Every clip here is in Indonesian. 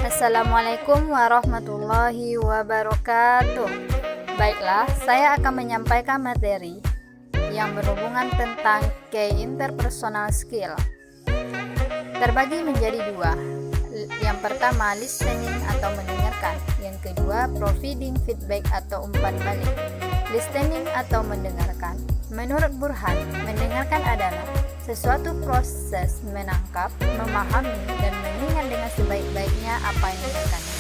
Assalamualaikum warahmatullahi wabarakatuh. Baiklah, saya akan menyampaikan materi yang berhubungan tentang key interpersonal skill. Terbagi menjadi dua. Yang pertama, listening atau mendengarkan. Yang kedua, providing feedback atau umpan balik. Listening atau mendengarkan. Menurut Burhan, mendengarkan adalah sesuatu proses menangkap, memahami, dan mengingat dengan sebaik-baiknya apa yang didengarkannya,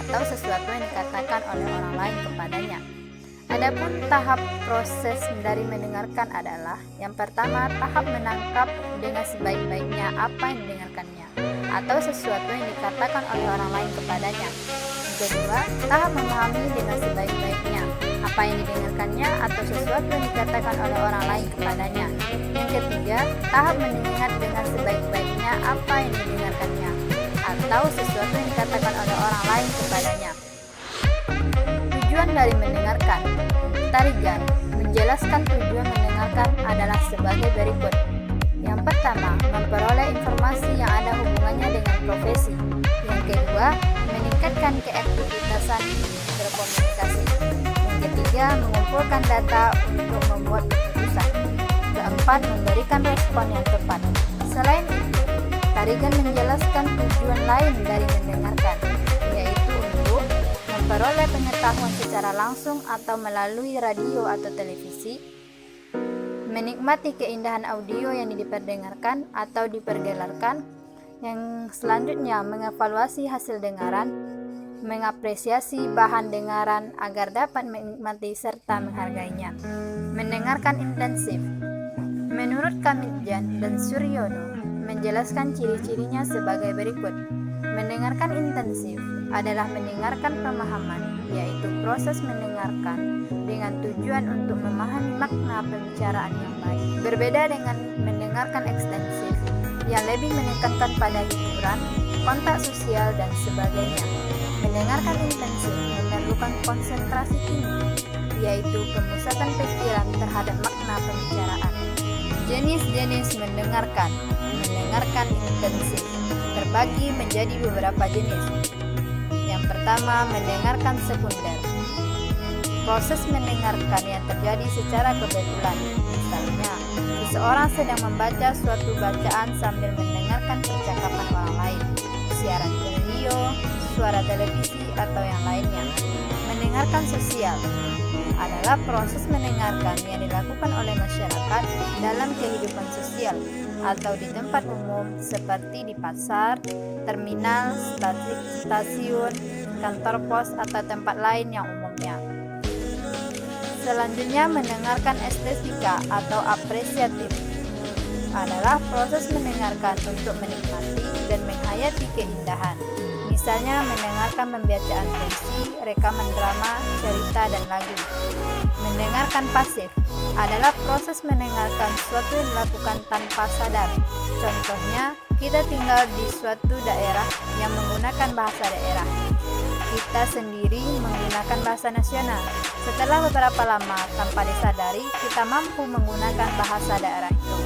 atau sesuatu yang dikatakan oleh orang lain kepadanya. Adapun tahap proses dari mendengarkan adalah yang pertama, tahap menangkap dengan sebaik-baiknya apa yang didengarkannya, atau sesuatu yang dikatakan oleh orang lain kepadanya. Yang kedua, tahap memahami dengan sebaik-baiknya apa yang didengarkannya atau sesuatu yang dikatakan oleh orang lain kepadanya. Yang ketiga, tahap mengingat dengan sebaik-baiknya apa yang didengarkannya atau sesuatu yang dikatakan oleh orang lain kepadanya. Tujuan dari mendengarkan. Tarigan menjelaskan tujuan mendengarkan adalah sebagai berikut. Yang pertama, memperoleh informasi yang ada hubungannya dengan profesi. Yang kedua, meningkatkan keaktifitasan berkomunikasi. Yang ketiga, mengumpulkan data untuk membuat keputusan. Keempat, memberikan respon yang tepat. Selain itu, Tarigan menjelaskan tujuan lain dari mendengarkan, yaitu untuk memperoleh pengetahuan secara langsung atau melalui radio atau televisi, menikmati keindahan audio yang diperdengarkan atau dipergelarkan. Yang selanjutnya, mengevaluasi hasil dengaran, mengapresiasi bahan dengaran agar dapat menikmati serta menghargainya. Mendengarkan intensif. Menurut Kamidjan dan Suryono, menjelaskan ciri-cirinya sebagai berikut. Mendengarkan intensif adalah mendengarkan pemahaman, yaitu proses mendengarkan dengan tujuan untuk memahami makna pembicaraan yang baik. Berbeda dengan mendengarkan ekstensif, yang lebih menekankan pada hiburan, kontak sosial, dan sebagainya. Mendengarkan intensif memerlukan konsentrasi tinggi, yaitu pemusatan pikiran terhadap makna pembicaraan. Jenis-jenis mendengarkan. Mendengarkan intensif terbagi menjadi beberapa jenis. Yang pertama, mendengarkan sekunder. Proses mendengarkan yang terjadi secara kebetulan. Misalnya, seseorang sedang membaca suatu bacaan sambil mendengarkan percakapan orang lain, siaran radio, suara televisi, atau yang lainnya. Mendengarkan sosial adalah proses mendengarkan yang dilakukan oleh masyarakat dalam kehidupan sosial atau di tempat umum seperti di pasar, terminal, stasiun, kantor pos, atau tempat lain yang umumnya. Selanjutnya, mendengarkan estetika atau apresiatif adalah proses mendengarkan untuk menikmati dan menghayati keindahan. Misalnya mendengarkan pembacaan puisi, rekaman drama, cerita, dan lagu. Mendengarkan pasif adalah proses mendengarkan sesuatu yang dilakukan tanpa sadar. Contohnya, kita tinggal di suatu daerah yang menggunakan bahasa daerah. Kita sendiri menggunakan bahasa nasional. Setelah beberapa lama, tanpa disadari, kita mampu menggunakan bahasa daerah itu.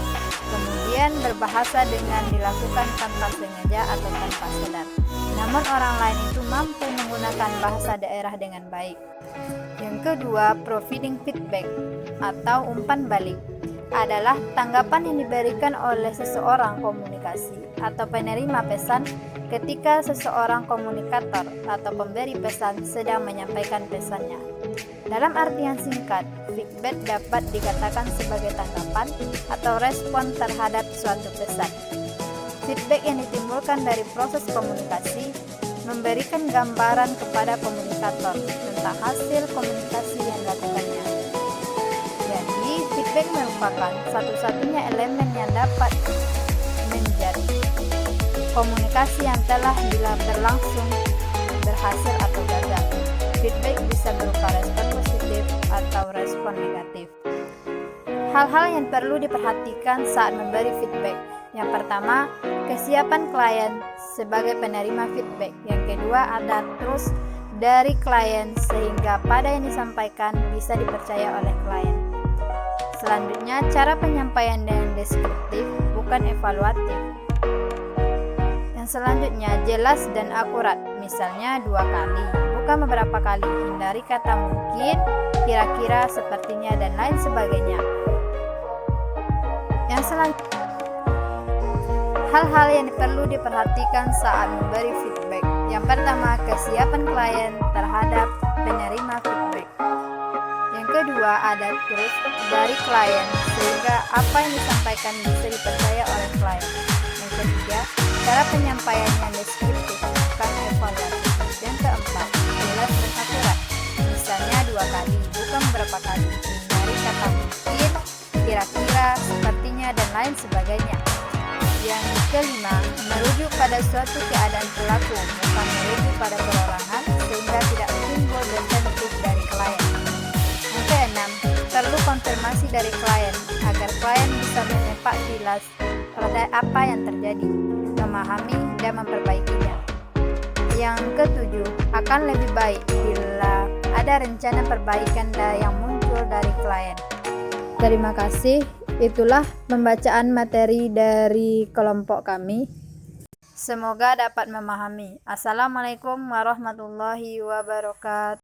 Kemudian berbahasa dengan dilakukan tanpa sengaja atau tanpa sadar. Namun orang lain itu mampu menggunakan bahasa daerah dengan baik. Yang kedua, providing feedback atau umpan balik adalah tanggapan yang diberikan oleh seseorang komunikasi atau penerima pesan ketika seseorang komunikator atau pemberi pesan sedang menyampaikan pesannya. Dalam artian singkat, feedback dapat dikatakan sebagai tanggapan atau respon terhadap suatu pesan. Feedback yang ditimbulkan dari proses komunikasi memberikan gambaran kepada komunikator tentang hasil komunikasi yang dilakukannya. Jadi, feedback merupakan satu-satunya elemen yang dapat menjadi komunikasi yang telah berlangsung berhasil atau gagal. Feedback bisa berupa respon positif atau respon negatif. Hal-hal yang perlu diperhatikan saat memberi feedback. Yang pertama, kesiapan klien sebagai penerima feedback. Yang kedua, ada trust dari klien sehingga pada yang disampaikan bisa dipercaya oleh klien. Selanjutnya, cara penyampaian dengan deskriptif bukan evaluatif. Yang selanjutnya, jelas dan akurat, misalnya 2 kali, bukan beberapa kali. Hindari kata mungkin, kira-kira, sepertinya, dan lain sebagainya. Yang selanjutnya, hal-hal yang perlu diperhatikan saat memberi feedback. Yang pertama, kesiapan klien terhadap penerima feedback. Yang kedua, ada trust dari klien, sehingga apa yang disampaikan bisa dipercaya oleh klien. Yang ketiga, cara penyampaian yang deskriptif, bukan evaluatif. Yang keempat, jelas dan akurat, misalnya 2 kali, bukan beberapa kali. Hindari kata mungkin, kira-kira, sepertinya, dan lain sebagainya. Yang kelima, merujuk pada suatu keadaan pelaku, bukan merujuk pada perorangan, sehingga tidak timbul defensif dari klien. Yang keenam, perlu konfirmasi dari klien, agar klien bisa menepak jelas pada apa yang terjadi, memahami dan memperbaikinya. Yang ketujuh, akan lebih baik bila ada rencana perbaikan yang muncul dari klien. Terima kasih. Itulah pembacaan materi dari kelompok kami. Semoga dapat memahami. Assalamualaikum warahmatullahi wabarakatuh.